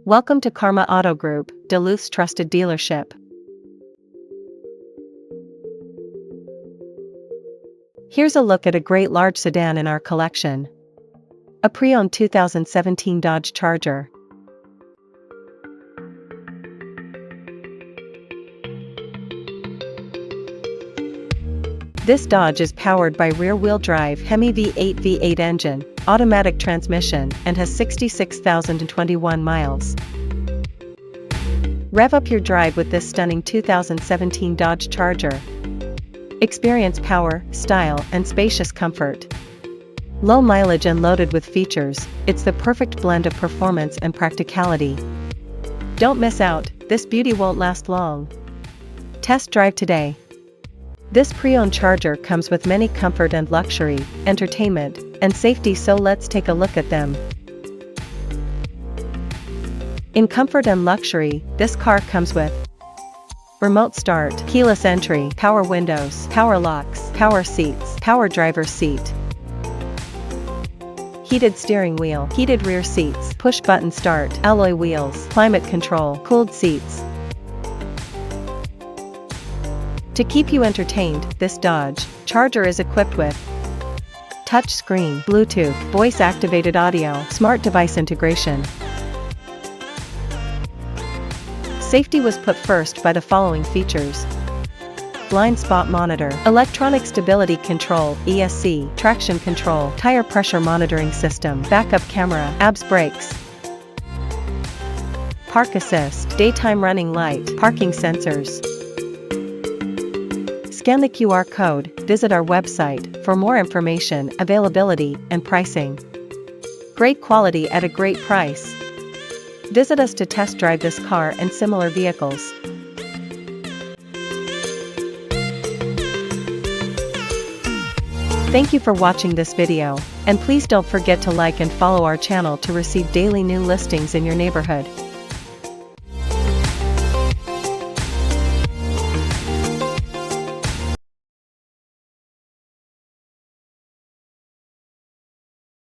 Welcome to Karma Auto Group, Duluth's trusted dealership. Here's a look at a great large sedan in our collection. A pre-owned 2017 Dodge Charger. This Dodge is powered by rear-wheel drive Hemi V8 V8 engine, automatic transmission, and has 66,021 miles. Rev up your drive with this stunning 2017 Dodge Charger. Experience power, style, and spacious comfort. Low mileage and loaded with features, it's the perfect blend of performance and practicality. Don't miss out, this beauty won't last long. Test drive today. This pre-owned Charger comes with many comfort and luxury, entertainment, and safety, so let's take a look at them. In comfort and luxury, this car comes with remote start, keyless entry, power windows, power locks, power seats, power driver's seat, heated steering wheel, heated rear seats, push button start, alloy wheels, climate control, cooled seats. To keep you entertained, this Dodge Charger is equipped with touch screen, Bluetooth, voice-activated audio, smart device integration. Safety was put first by the following features: blind spot monitor, electronic stability control, ESC, traction control, tire pressure monitoring system, backup camera, ABS brakes, park assist, daytime running light, parking sensors. Scan the QR code, visit our website for more information, availability, and pricing. Great quality at a great price. Visit us to test drive this car and similar vehicles. Thank you for watching this video, and please don't forget to like and follow our channel to receive daily new listings in your neighborhood.